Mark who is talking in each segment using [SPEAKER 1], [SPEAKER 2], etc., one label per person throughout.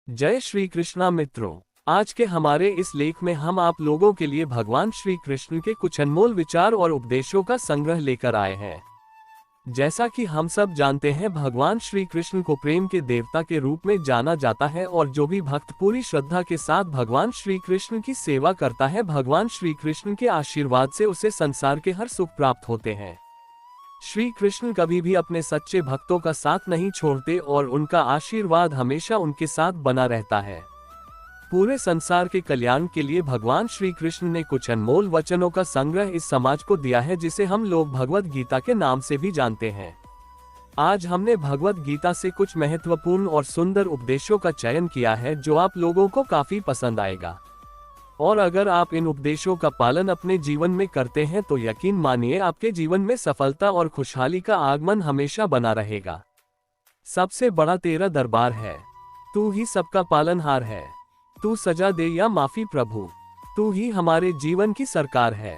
[SPEAKER 1] जय श्री कृष्णा मित्रों। आज के हमारे इस लेख में हम आप लोगों के लिए भगवान श्री कृष्ण के कुछ अनमोल विचार और उपदेशों का संग्रह लेकर आए हैं। जैसा कि हम सब जानते हैं, भगवान श्री कृष्ण को प्रेम के देवता के रूप में जाना जाता है और जो भी भक्त पूरी श्रद्धा के साथ भगवान श्री कृष्ण की सेवा करता है, भगवान श्री कृष्ण के आशीर्वाद से उसे संसार के हर सुख प्राप्त होते हैं। श्री कृष्ण कभी भी अपने सच्चे भक्तों का साथ नहीं छोड़ते और उनका आशीर्वाद हमेशा उनके साथ बना रहता है। पूरे संसार के कल्याण के लिए भगवान श्री कृष्ण ने कुछ अनमोल वचनों का संग्रह इस समाज को दिया है, जिसे हम लोग भगवत गीता के नाम से भी जानते हैं। आज हमने भगवत गीता से कुछ महत्वपूर्ण और सुंदर उपदेशों का चयन किया है जो आप लोगों को काफी पसंद आएगा। और अगर आप इन उपदेशों का पालन अपने जीवन में करते हैं तो यकीन मानिए आपके जीवन में सफलता और खुशहाली का आगमन हमेशा बना रहेगा। सबसे बड़ा तेरा दरबार है, तू ही सबका पालनहार है। तू सजा दे या माफी प्रभु, तू ही हमारे जीवन की सरकार है।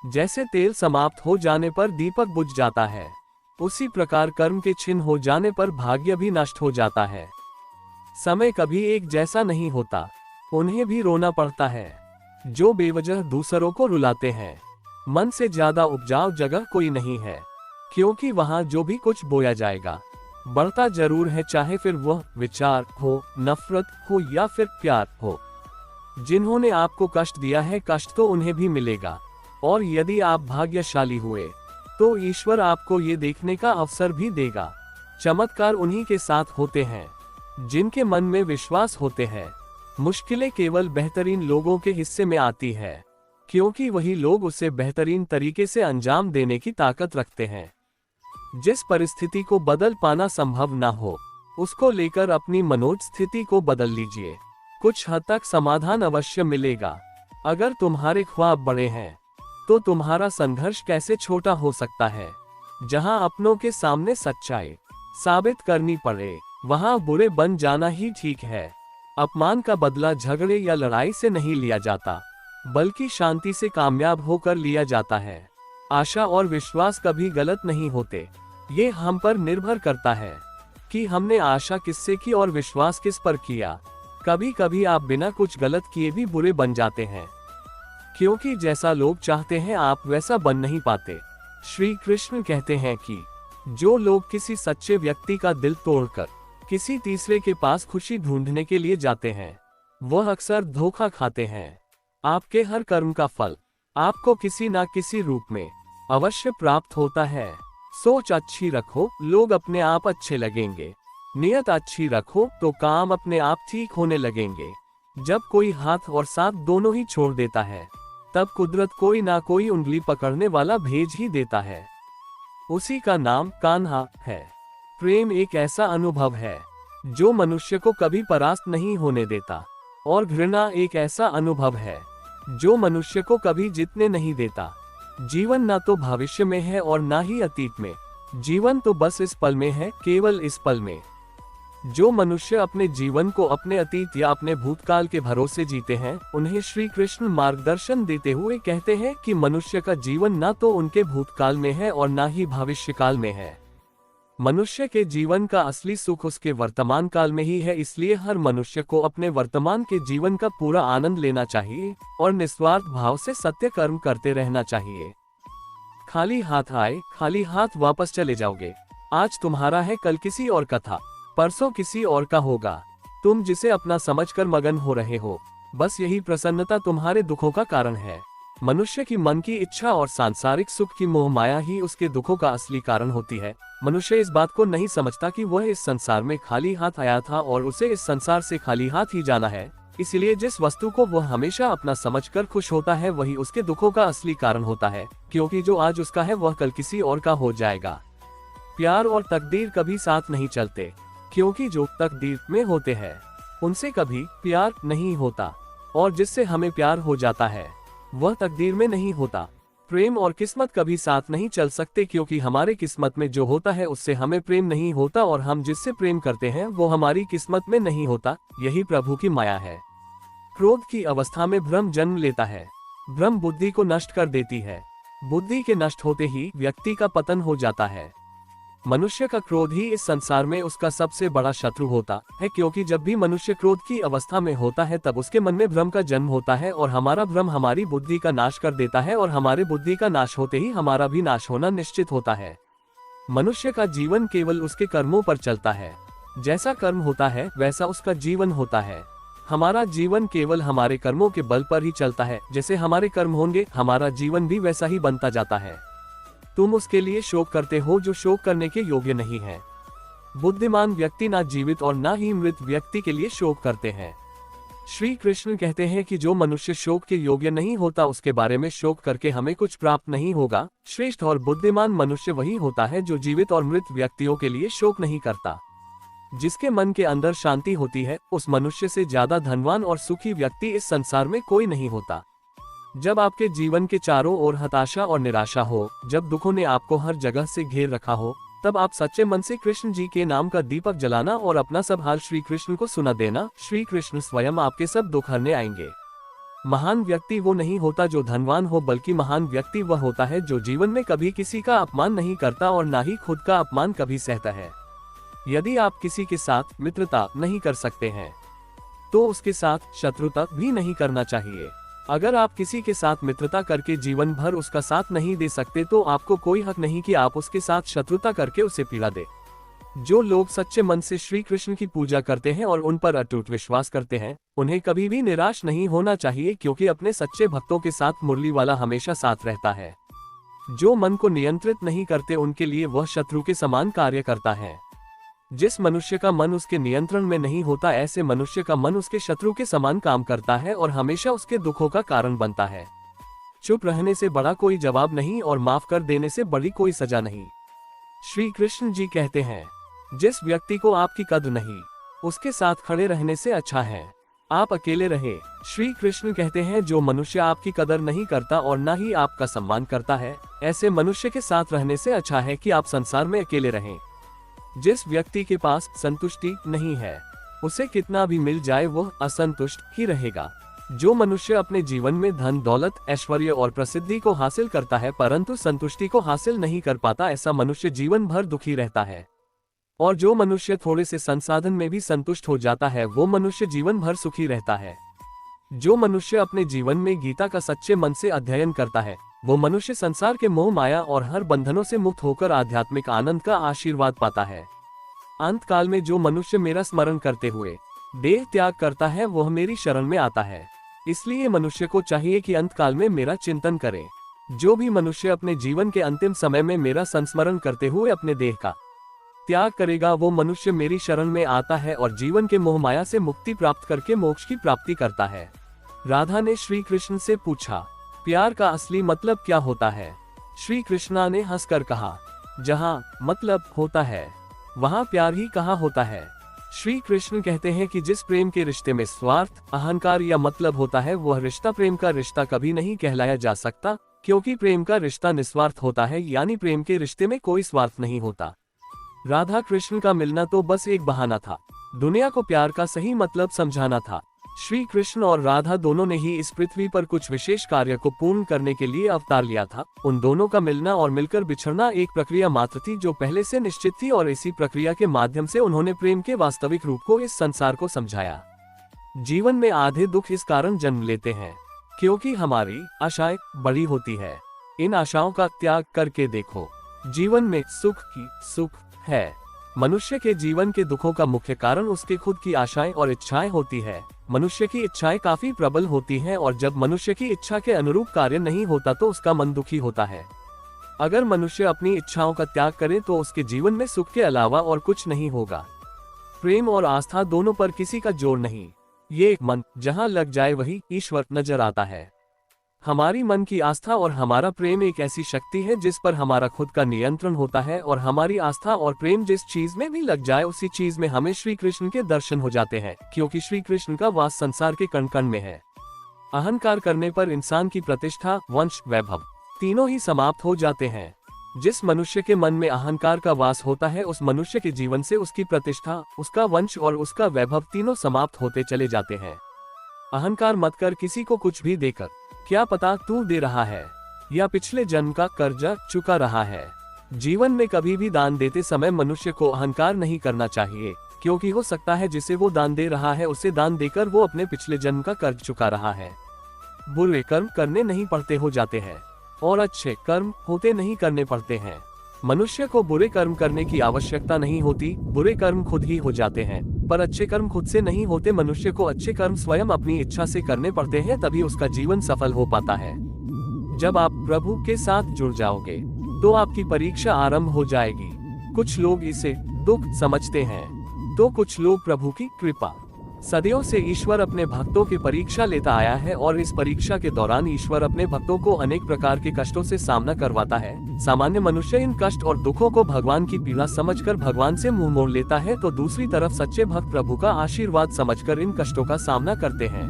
[SPEAKER 1] जैसे तेल समाप्त हो जाने पर दीपक बुझ जाता है, उसी प्रकार कर्म के छिन्न हो जाने पर भाग्य भी नष्ट हो जाता है। समय कभी एक जैसा नहीं होता, उन्हें भी रोना पड़ता है जो बेवजह दूसरों को रुलाते हैं। मन से ज्यादा उपजाऊ जगह कोई नहीं है, क्योंकि वहां जो भी कुछ बोया जाएगा बढ़ता जरूर है, चाहे फिर वह विचार हो, नफरत हो या फिर प्यार हो। जिन्होंने आपको कष्ट दिया है, कष्ट तो उन्हें भी मिलेगा। और यदि आप भाग्यशाली हुए तो ईश्वर आपको ये देखने का अवसर भी देगा। चमत्कार उन्हीं के साथ होते हैं जिनके मन में विश्वास होते हैं। मुश्किलें केवल बेहतरीन लोगों के हिस्से में आती है, क्योंकि वही लोग उसे बेहतरीन तरीके से अंजाम देने की ताकत रखते हैं। जिस परिस्थिति को बदल पाना संभव ना हो, उसको लेकर अपनी मनोज स्थिति को बदल लीजिए, कुछ हद तक समाधान अवश्य मिलेगा। अगर तुम्हारे ख्वाब बड़े हैं तो तुम्हारा संघर्ष कैसे छोटा हो सकता है। जहां अपनों के सामने सच्चाई साबित करनी पड़े, वहां बुरे बन जाना ही ठीक है। अपमान का बदला झगड़े या लड़ाई से नहीं लिया जाता, बल्कि शांति से कामयाब होकर लिया जाता है। आशा और विश्वास कभी गलत नहीं होते। ये हम पर निर्भर करता है कि हमने आशा किससे की और विश्वास किस पर किया। कभी कभी आप बिना कुछ गलत किए भी बुरे बन जाते हैं, क्योंकि जैसा लोग चाहते हैं आप वैसा बन नहीं पाते। श्री कृष्ण कहते हैं कि जो लोग किसी सच्चे व्यक्ति का दिल तोड़कर किसी तीसरे के पास खुशी ढूंढने के लिए जाते हैं, वह अक्सर धोखा खाते हैं। आपके हर कर्म का फल आपको किसी न किसी रूप में अवश्य प्राप्त होता है। सोच अच्छी रखो, लोग अपने आप अच्छे लगेंगे। नियत अच्छी रखो तो काम अपने आप ठीक होने लगेंगे। जब कोई हाथ और साथ दोनों ही छोड़ देता है, तब कुदरत कोई ना कोई उंगली पकड़ने वाला भेज ही देता है। उसी का नाम कान्हा है। प्रेम एक ऐसा अनुभव है जो मनुष्य को कभी परास्त नहीं होने देता, और घृणा एक ऐसा अनुभव है जो मनुष्य को कभी जीतने नहीं देता। जीवन ना तो भविष्य में है और ना ही अतीत में, जीवन तो बस इस पल में है, केवल इस पल में। जो मनुष्य अपने जीवन को अपने अतीत या अपने भूतकाल के भरोसे जीते हैं, उन्हें श्री कृष्ण मार्गदर्शन देते हुए कहते हैं कि मनुष्य का जीवन ना तो उनके भूतकाल में है और ना ही भविष्यकाल में है। मनुष्य के जीवन का असली सुख उसके वर्तमान काल में ही है। इसलिए हर मनुष्य को अपने वर्तमान के जीवन का पूरा आनंद लेना चाहिए और निस्वार्थ भाव से सत्य कर्म करते रहना चाहिए। खाली हाथ आए, खाली हाथ वापस चले जाओगे। आज तुम्हारा है, कल किसी और का था, परसों किसी और का होगा। तुम जिसे अपना समझकर मगन हो रहे हो, बस यही प्रसन्नता तुम्हारे दुखों का कारण है। मनुष्य की मन की इच्छा और सांसारिक सुख की मोह माया ही उसके दुखों का असली कारण होती है। मनुष्य इस बात को नहीं समझता कि वह इस संसार में खाली हाथ आया था और उसे इस संसार से खाली हाथ ही जाना है। इसलिए जिस वस्तु को वह हमेशा अपना समझकर खुश होता है, वही उसके दुखों का असली कारण होता है, क्योंकि जो आज उसका है वह कल किसी और का हो जाएगा। प्यार और तकदीर कभी साथ नहीं चलते, क्योंकि जो तकदीर में होते हैं उनसे कभी प्यार नहीं होता, और जिससे हमें प्यार हो जाता है वह तकदीर में नहीं होता। प्रेम और किस्मत कभी साथ नहीं चल सकते, क्योंकि हमारे किस्मत में जो होता है उससे हमें प्रेम नहीं होता, और हम जिससे प्रेम करते हैं वो हमारी किस्मत में नहीं होता। यही प्रभु की माया है। क्रोध की अवस्था में भ्रम जन्म लेता है। भ्रम बुद्धि को नष्ट कर देती है। बुद्धि के नष्ट होते ही व्यक्ति का पतन हो जाता है। मनुष्य का क्रोध ही इस संसार में उसका सबसे बड़ा शत्रु होता है, क्योंकि जब भी मनुष्य क्रोध की अवस्था में होता है तब उसके मन में भ्रम का जन्म होता है और हमारा भ्रम हमारी बुद्धि का नाश कर देता है और हमारे बुद्धि का नाश होते ही हमारा भी नाश होना निश्चित होता है। मनुष्य का जीवन केवल उसके कर्मों पर चलता है। जैसा कर्म होता है वैसा उसका जीवन होता है। हमारा जीवन केवल हमारे कर्मों के बल पर ही चलता है। जैसे हमारे कर्म होंगे हमारा जीवन भी वैसा ही बनता जाता है। तुम उसके लिए शोक करते हो जो शोक करने के योग्य नहीं है। बुद्धिमान व्यक्ति ना जीवित और ना ही मृत व्यक्ति के लिए शोक करते हैं। श्री कृष्ण कहते हैं कि जो मनुष्य शोक के योग्य नहीं होता उसके बारे में शोक करके हमें कुछ प्राप्त नहीं होगा। श्रेष्ठ और बुद्धिमान मनुष्य वही होता है जो जीवित और मृत व्यक्तियों के लिए शोक नहीं करता। जिसके मन के अंदर शांति होती है उस मनुष्य से ज्यादा धनवान और सुखी व्यक्ति इस संसार में कोई नहीं होता। जब आपके जीवन के चारों ओर हताशा और निराशा हो, जब दुखों ने आपको हर जगह से घेर रखा हो, तब आप सच्चे मन से कृष्ण जी के नाम का दीपक जलाना और अपना सब हाल श्री कृष्ण को सुना देना। श्री कृष्ण स्वयं आपके सब दुख हरने आएंगे। महान व्यक्ति वो नहीं होता जो धनवान हो, बल्कि महान व्यक्ति वह होता है जो जीवन में कभी किसी का अपमान नहीं करता और ना ही खुद का अपमान कभी सहता है। यदि आप किसी के साथ मित्रता नहीं कर सकते हैं तो उसके साथ शत्रुता भी नहीं करना चाहिए। अगर आप किसी के साथ मित्रता करके जीवन भर उसका साथ नहीं दे सकते तो आपको कोई हक नहीं कि आप उसके साथ शत्रुता करके उसे पीड़ा दे। जो लोग सच्चे मन से श्री कृष्ण की पूजा करते हैं और उन पर अटूट विश्वास करते हैं उन्हें कभी भी निराश नहीं होना चाहिए, क्योंकि अपने सच्चे भक्तों के साथ मुरली वाला हमेशा साथ रहता है। जो मन को नियंत्रित नहीं करते उनके लिए वह शत्रु के समान कार्य करता है। जिस मनुष्य का मन उसके नियंत्रण में नहीं होता ऐसे मनुष्य का मन उसके शत्रु के समान काम करता है और हमेशा उसके दुखों का कारण बनता है। चुप रहने से बड़ा कोई जवाब नहीं और माफ कर देने से बड़ी कोई सजा नहीं। श्री कृष्ण जी कहते हैं, जिस व्यक्ति को आपकी कद्र नहीं उसके साथ खड़े रहने से अच्छा है आप अकेले रहे। श्री कृष्ण कहते हैं, जो मनुष्य आपकी कदर नहीं करता और ना ही आपका सम्मान करता है ऐसे मनुष्य के साथ रहने से अच्छा है कि आप संसार में अकेले रहें। जिस व्यक्ति के पास संतुष्टि नहीं है उसे कितना भी मिल जाए वह असंतुष्ट ही रहेगा। जो मनुष्य अपने जीवन में धन दौलत ऐश्वर्य और प्रसिद्धि को हासिल करता है परंतु संतुष्टि को हासिल नहीं कर पाता ऐसा मनुष्य जीवन भर दुखी रहता है। और जो मनुष्य थोड़े से संसाधन में भी संतुष्ट हो जाता है वो मनुष्य जीवन भर सुखी रहता है। जो मनुष्य अपने जीवन में गीता का सच्चे मन से अध्ययन करता है वो मनुष्य संसार के मोह माया और हर बंधनों से मुक्त होकर आध्यात्मिक आनंद का आशीर्वाद पाता है। अंत काल में जो मनुष्य मेरा स्मरण करते हुए देह त्याग करता है वह मेरी शरण में आता है। इसलिए मनुष्य को चाहिए कि अंत काल में मेरा चिंतन करे। जो भी मनुष्य अपने जीवन के अंतिम समय में मेरा संस्मरण करते हुए अपने देह का त्याग करेगा वो मनुष्य मेरी शरण में आता है और जीवन के मोह माया से मुक्ति प्राप्त करके मोक्ष की प्राप्ति करता है। राधा ने श्री कृष्ण से पूछा, प्यार का असली मतलब क्या होता है? श्री कृष्णा ने हंसकर कहा, जहाँ मतलब होता है वहाँ प्यार ही कहाँ होता है। श्री कृष्ण कहते हैं कि जिस प्रेम के रिश्ते में स्वार्थ अहंकार या मतलब होता है वह रिश्ता प्रेम का रिश्ता कभी नहीं कहलाया जा सकता, क्योंकि प्रेम का रिश्ता निस्वार्थ होता है, यानी प्रेम के रिश्ते में कोई स्वार्थ नहीं होता। राधा कृष्ण का मिलना तो बस एक बहाना था, दुनिया को प्यार का सही मतलब समझाना था। श्री कृष्ण और राधा दोनों ने ही इस पृथ्वी पर कुछ विशेष कार्य को पूर्ण करने के लिए अवतार लिया था। उन दोनों का मिलना और मिलकर बिछड़ना एक प्रक्रिया मात्र थी जो पहले से निश्चित थी और इसी प्रक्रिया के माध्यम से उन्होंने प्रेम के वास्तविक रूप को इस संसार को समझाया। जीवन में आधे दुख इस कारण जन्म लेते हैं क्योंकि हमारी आशाएं बड़ी होती है। इन आशाओं का त्याग करके देखो, जीवन में सुख ही सुख है। मनुष्य के जीवन के दुखों का मुख्य कारण उसके खुद की आशाएं और इच्छाएं होती है। मनुष्य की इच्छाएं काफी प्रबल होती हैं और जब मनुष्य की इच्छा के अनुरूप कार्य नहीं होता तो उसका मन दुखी होता है। अगर मनुष्य अपनी इच्छाओं का त्याग करे तो उसके जीवन में सुख के अलावा और कुछ नहीं होगा। प्रेम और आस्था दोनों पर किसी का जोर नहीं, ये एक मन जहां लग जाए वही ईश्वर नजर आता है। हमारी मन की आस्था और हमारा प्रेम एक ऐसी शक्ति है जिस पर हमारा खुद का नियंत्रण होता है और हमारी आस्था और प्रेम जिस चीज में भी लग जाए उसी चीज में हमें श्री कृष्ण के दर्शन हो जाते हैं, क्योंकि श्री कृष्ण का वास संसार के कण कण में है। अहंकार करने पर इंसान की प्रतिष्ठा वंश वैभव तीनों ही समाप्त हो जाते हैं। जिस मनुष्य के मन में अहंकार का वास होता है उस मनुष्य के जीवन से उसकी प्रतिष्ठा उसका वंश और उसका वैभव तीनों समाप्त होते चले जाते हैं। अहंकार मत कर किसी को कुछ भी देकर, क्या पता तू दे रहा है या पिछले जन्म का कर्जा चुका रहा है। जीवन में कभी भी दान देते समय मनुष्य को अहंकार नहीं करना चाहिए, क्योंकि हो सकता है जिसे वो दान दे रहा है उसे दान देकर वो अपने पिछले जन्म का कर्ज चुका रहा है। बुरे कर्म करने नहीं पड़ते हो जाते हैं और अच्छे कर्म होते नहीं करने पड़ते हैं। मनुष्य को बुरे कर्म करने की आवश्यकता नहीं होती, बुरे कर्म खुद ही हो जाते हैं, पर अच्छे कर्म खुद से नहीं होते। मनुष्य को अच्छे कर्म स्वयं अपनी इच्छा से करने पड़ते हैं, तभी उसका जीवन सफल हो पाता है। जब आप प्रभु के साथ जुड़ जाओगे तो आपकी परीक्षा आरंभ हो जाएगी। कुछ लोग इसे दुख समझते हैं तो कुछ लोग प्रभु की कृपा। सदियों से ईश्वर अपने भक्तों की परीक्षा लेता आया है और इस परीक्षा के दौरान ईश्वर अपने भक्तों को अनेक प्रकार के कष्टों से सामना करवाता है। सामान्य मनुष्य इन कष्ट और दुखों को भगवान की पीड़ा समझकर भगवान से मुंह मोड़ लेता है, तो दूसरी तरफ सच्चे भक्त प्रभु का आशीर्वाद समझकर इन कष्टों का सामना करते हैं।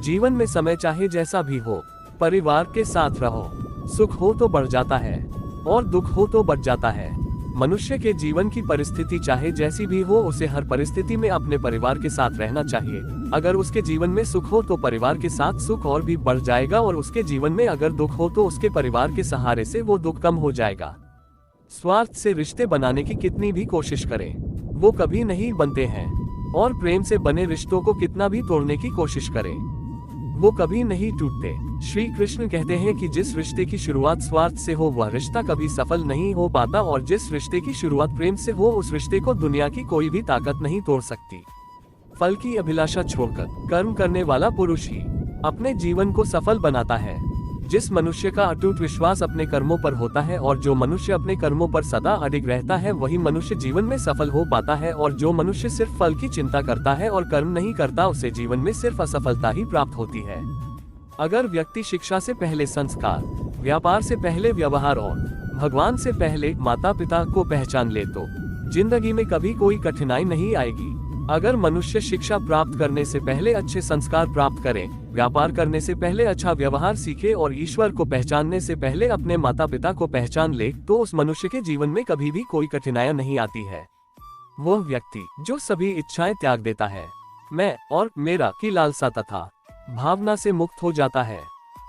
[SPEAKER 1] जीवन में समय चाहे जैसा भी हो, परिवार के साथ रहो। सुख हो तो बढ़ जाता है और दुख हो तो बढ़ जाता है। मनुष्य के जीवन की परिस्थिति चाहे जैसी भी हो, उसे हर परिस्थिति में अपने परिवार के साथ रहना चाहिए। अगर उसके जीवन में सुख हो तो परिवार के साथ सुख और भी बढ़ जाएगा, और उसके जीवन में अगर दुख हो तो उसके परिवार के सहारे से वो दुख कम हो जाएगा। स्वार्थ से रिश्ते बनाने की कितनी भी कोशिश करें, वो कभी नहीं बनते हैं, और प्रेम से बने रिश्तों को कितना भी तोड़ने की कोशिश करें, वो कभी नहीं टूटते। श्री कृष्ण कहते हैं कि जिस रिश्ते की शुरुआत स्वार्थ से हो वह रिश्ता कभी सफल नहीं हो पाता, और जिस रिश्ते की शुरुआत प्रेम से हो उस रिश्ते को दुनिया की कोई भी ताकत नहीं तोड़ सकती। फल की अभिलाषा छोड़कर कर्म करने वाला पुरुष ही अपने जीवन को सफल बनाता है। जिस मनुष्य का अटूट विश्वास अपने कर्मों पर होता है और जो मनुष्य अपने कर्मों पर सदा अडिग रहता है, वही मनुष्य जीवन में सफल हो पाता है। और जो मनुष्य सिर्फ फल की चिंता करता है और कर्म नहीं करता, उसे जीवन में सिर्फ असफलता ही प्राप्त होती है। अगर व्यक्ति शिक्षा से पहले संस्कार, व्यापार से पहले व्यवहार और भगवान से पहले माता पिता को पहचान ले तो जिंदगी में कभी कोई कठिनाई नहीं आएगी। अगर मनुष्य शिक्षा प्राप्त करने से पहले अच्छे संस्कार प्राप्त करे, व्यापार करने से पहले अच्छा व्यवहार सीखे और ईश्वर को पहचानने से पहले अपने माता पिता को पहचान ले, तो उस मनुष्य के जीवन में कभी भी कोई कठिनाई नहीं आती है। वह व्यक्ति जो सभी इच्छाएं त्याग देता है, मैं और मेरा की लालसा तथा भावना से मुक्त हो जाता है,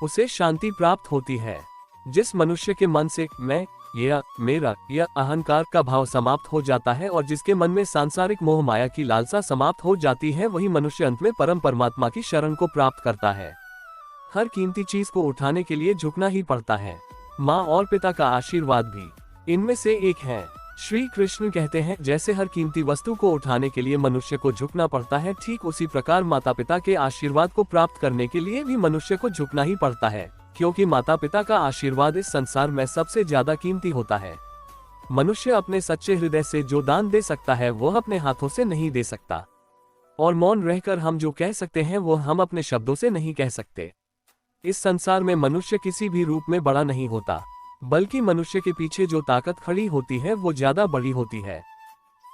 [SPEAKER 1] उसे शांति प्राप्त होती है। जिस मनुष्य के मन से मैं, यह मेरा, यह अहंकार का भाव समाप्त हो जाता है और जिसके मन में सांसारिक मोह माया की लालसा समाप्त हो जाती है, वही मनुष्य अंत में परम परमात्मा की शरण को प्राप्त करता है। हर कीमती चीज को उठाने के लिए झुकना ही पड़ता है। माँ और पिता का आशीर्वाद भी इनमें से एक है। श्री कृष्ण कहते हैं, जैसे हर कीमती वस्तु को उठाने के लिए मनुष्य को झुकना पड़ता है, ठीक उसी प्रकार माता पिता के आशीर्वाद को प्राप्त करने के लिए भी मनुष्य को झुकना ही पड़ता है, क्योंकि माता पिता का आशीर्वाद इस संसार में सबसे ज्यादा कीमती होता है। मनुष्य अपने सच्चे हृदय से जो दान दे सकता है वह अपने हाथों से नहीं दे सकता, और मौन रहकर हम जो कह सकते हैं वो हम अपने शब्दों से नहीं कह सकते। इस संसार में मनुष्य किसी भी रूप में बड़ा नहीं होता, बल्कि मनुष्य के पीछे जो ताकत खड़ी होती है वो ज्यादा बड़ी होती है।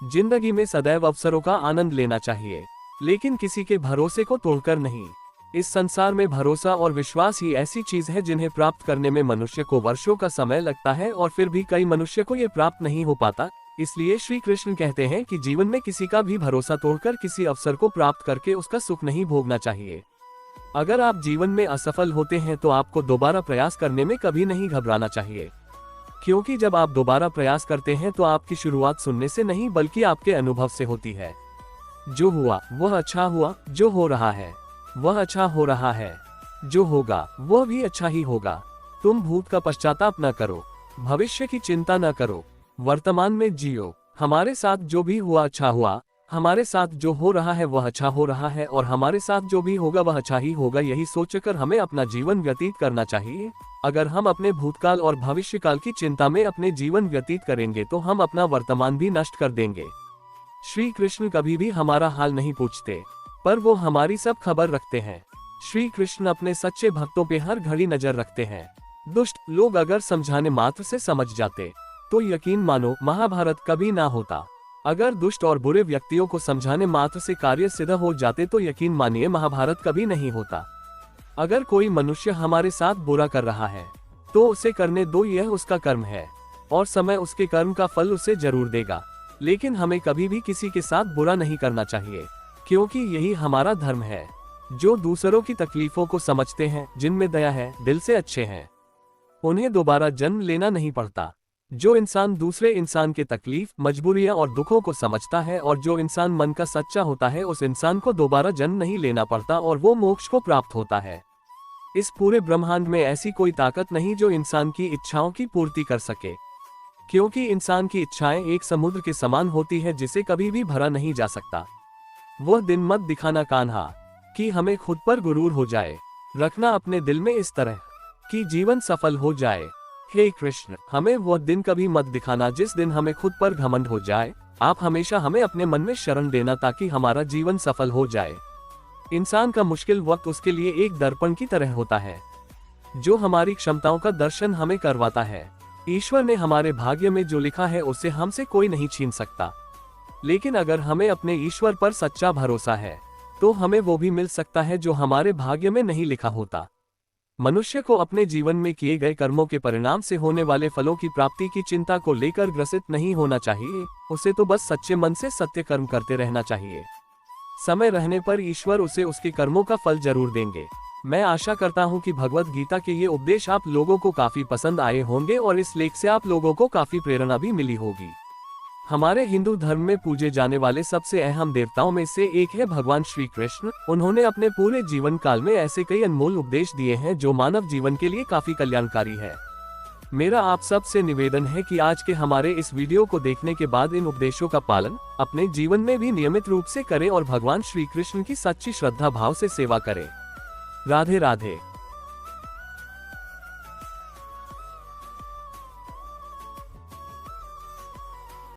[SPEAKER 1] जिंदगी में सदैव अवसरों का आनंद लेना चाहिए, लेकिन किसी के भरोसे को तोड़कर नहीं। इस संसार में भरोसा और विश्वास ही ऐसी चीज है जिन्हें प्राप्त करने में मनुष्य को वर्षों का समय लगता है, और फिर भी कई मनुष्य को ये प्राप्त नहीं हो पाता। इसलिए श्री कृष्ण कहते हैं कि जीवन में किसी का भी भरोसा तोड़कर किसी अवसर को प्राप्त करके उसका सुख नहीं भोगना चाहिए। अगर आप जीवन में असफल होते हैं तो आपको दोबारा प्रयास करने में कभी नहीं घबराना चाहिए, क्योंकि जब आप दोबारा प्रयास करते हैं तो आपकी शुरुआत सुनने से नहीं बल्कि आपके अनुभव से होती है। जो हुआ वह अच्छा हुआ, जो हो रहा है वह अच्छा हो रहा है, जो होगा वह भी अच्छा ही होगा। तुम भूत का पश्चाताप न करो, भविष्य की चिंता न करो, वर्तमान में जियो। हमारे साथ जो भी हुआ अच्छा हुआ, हमारे साथ जो हो रहा है वह अच्छा हो रहा है, और हमारे साथ जो भी होगा वह अच्छा ही होगा। यही सोचकर हमें अपना जीवन व्यतीत करना चाहिए। अगर हम अपने भूतकाल और भविष्यकाल की चिंता में अपने जीवन व्यतीत करेंगे तो हम अपना वर्तमान भी नष्ट कर देंगे। श्री कृष्ण कभी भी हमारा हाल नहीं पूछते, पर वो हमारी सब खबर रखते हैं। श्री कृष्ण अपने सच्चे भक्तों पे हर घड़ी नजर रखते हैं। दुष्ट लोग अगर समझाने मात्र से समझ जाते तो यकीन मानो महाभारत कभी ना होता। अगर दुष्ट और बुरे व्यक्तियों को समझाने मात्र से कार्य सिद्ध हो जाते तो यकीन मानिए महाभारत कभी नहीं होता। अगर कोई मनुष्य हमारे साथ बुरा कर रहा है तो उसे करने दो, यह उसका कर्म है और समय उसके कर्म का फल उसे जरूर देगा। लेकिन हमें कभी भी किसी के साथ बुरा नहीं करना चाहिए, क्योंकि यही हमारा धर्म है। जो दूसरों की तकलीफों को समझते हैं, जिनमें दया है, दिल से अच्छे हैं, उन्हें दोबारा जन्म लेना नहीं पड़ता। जो इंसान दूसरे इंसान के तकलीफ, मजबूरियां और दुखों को समझता है और जो इंसान मन का सच्चा होता है, उस इंसान को दोबारा जन्म नहीं लेना पड़ता और वो मोक्ष को प्राप्त होता है। इस पूरे ब्रह्मांड में ऐसी कोई ताकत नहीं जो इंसान की इच्छाओं की पूर्ति कर सके, क्योंकि इंसान की इच्छाएं एक समुद्र के समान होती है जिसे कभी भी भरा नहीं जा सकता। वह दिन मत दिखाना कान्हा कि हमें खुद पर गुरूर हो जाए, रखना अपने दिल में इस तरह कि जीवन सफल हो जाए। हे कृष्ण, हमें वह दिन कभी मत दिखाना जिस दिन हमें खुद पर घमंड हो जाए। आप हमेशा हमें अपने मन में शरण देना ताकि हमारा जीवन सफल हो जाए। इंसान का मुश्किल वक्त उसके लिए एक दर्पण की तरह होता है जो हमारी क्षमताओं का दर्शन हमें करवाता है। ईश्वर ने हमारे भाग्य में जो लिखा है उसे हमसे कोई नहीं छीन सकता, लेकिन अगर हमें अपने ईश्वर पर सच्चा भरोसा है तो हमें वो भी मिल सकता है जो हमारे भाग्य में नहीं लिखा होता। मनुष्य को अपने जीवन में किए गए कर्मों के परिणाम से होने वाले फलों की प्राप्ति की चिंता को लेकर ग्रसित नहीं होना चाहिए। उसे तो बस सच्चे मन से सत्य कर्म करते रहना चाहिए। समय रहने पर ईश्वर उसे उसके कर्मों का फल जरूर देंगे। मैं आशा करता हूं कि भगवत गीता के ये उपदेश आप लोगों को काफी पसंद आए होंगे और इस लेख से आप लोगों को काफी प्रेरणा भी मिली होगी। हमारे हिंदू धर्म में पूजे जाने वाले सबसे अहम देवताओं में से एक है भगवान श्री कृष्ण। उन्होंने अपने पूरे जीवन काल में ऐसे कई अनमोल उपदेश दिए हैं जो मानव जीवन के लिए काफी कल्याणकारी है। मेरा आप सब से निवेदन है कि आज के हमारे इस वीडियो को देखने के बाद इन उपदेशों का पालन अपने जीवन में भी नियमित रूप से करें और भगवान श्री कृष्ण की सच्ची श्रद्धा भाव से सेवा करें। राधे राधे।